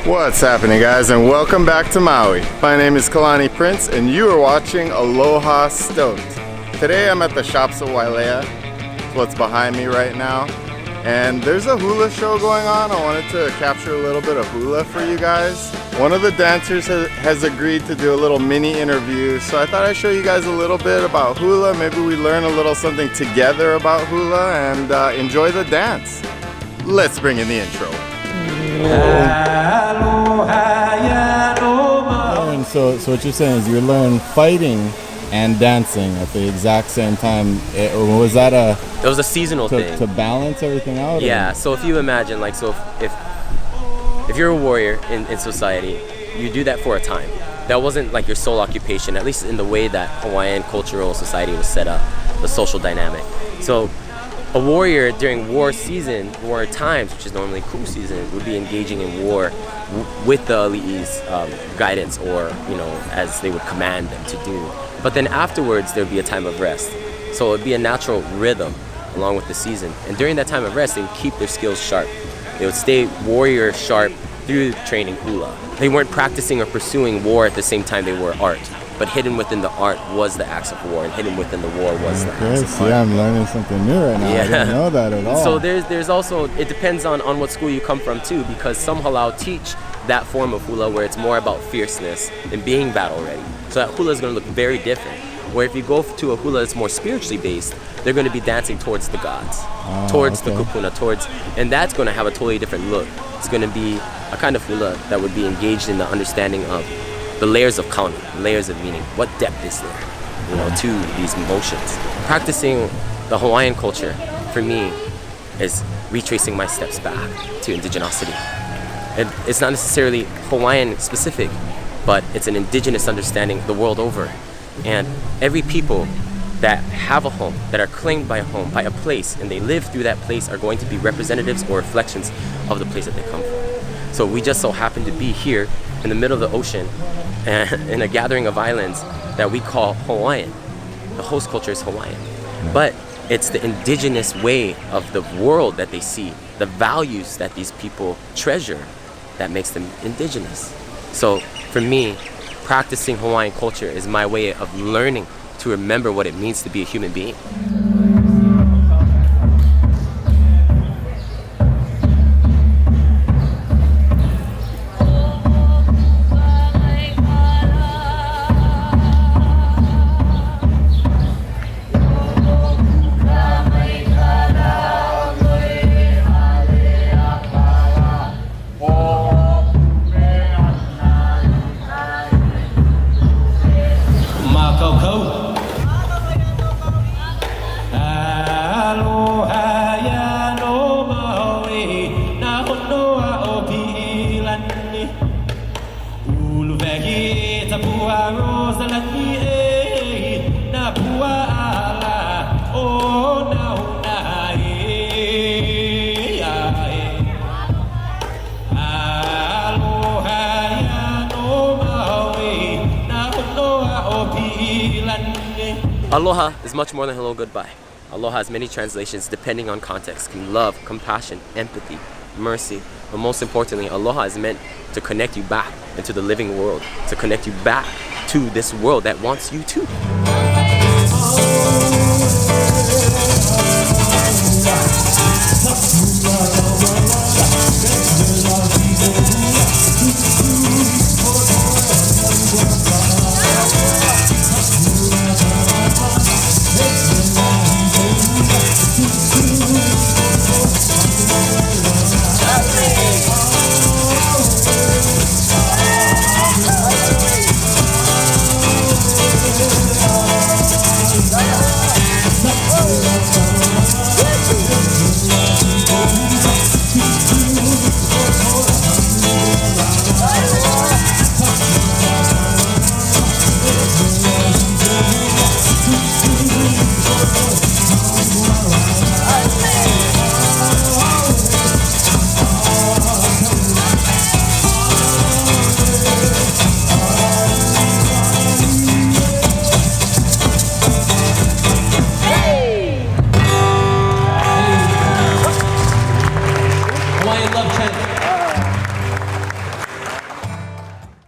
What's happening, guys, and welcome back to Maui. My name is Kalani Prince and you are watching Aloha Stoked. Today I'm at the shops of Wailea. That's what's behind me right now. And there's a hula show going on. I wanted to capture a little bit of hula for you guys. One of the dancers has agreed to do a little mini interview, so I thought I'd show you guys a little bit about hula. Maybe we learn a little something together about hula and enjoy the dance. Let's bring in the intro. And so what you're saying is you learn fighting and dancing at the exact same time. Was that It was a seasonal thing. To balance everything out? Yeah, so if you imagine, like, so if you're a warrior in society, you do that for a time. That wasn't like your sole occupation, at least in the way that Hawaiian cultural society was set up, the social dynamic. So a warrior during war season, war times, which is normally cool season, would be engaging in war with the ali'i's guidance, or, you know, as they would command them to do. But then afterwards, there'd be a time of rest. So it'd be a natural rhythm along with the season. And during that time of rest, they would keep their skills sharp. They would stay warrior sharp through training hula. They weren't practicing or pursuing war at the same time they were art. But hidden within the art was the acts of war, and hidden within the war was the acts of art. Yeah, I'm learning something new right now. Yeah. I didn't know that at all. So there's also, it depends on what school you come from too, because some halau teach that form of hula where it's more about fierceness and being battle ready. So that hula is going to look very different. Where if you go to a hula that's more spiritually based, they're going to be dancing towards the gods, towards the kupuna, and that's going to have a totally different look. It's going to be a kind of hula that would be engaged in the understanding of the layers of kauna, layers of meaning. What depth is there, you know, to these emotions? Practicing the Hawaiian culture, for me, is retracing my steps back to indigenosity. It's not necessarily Hawaiian specific, but it's an indigenous understanding the world over. And every people that have a home, that are claimed by a home, by a place, and they live through that place, are going to be representatives or reflections of the place that they come from. So we just so happen to be here in the middle of the ocean in a gathering of islands that we call Hawaiian. The host culture is Hawaiian. But it's the indigenous way of the world that they see, the values that these people treasure, that makes them indigenous. So for me, practicing Hawaiian culture is my way of learning to remember what it means to be a human being. Aloha is much more than hello, goodbye. Aloha has many translations depending on context. Can love, compassion, empathy, mercy. But most importantly, aloha is meant to connect you back into the living world, to connect you back to this world that wants you too.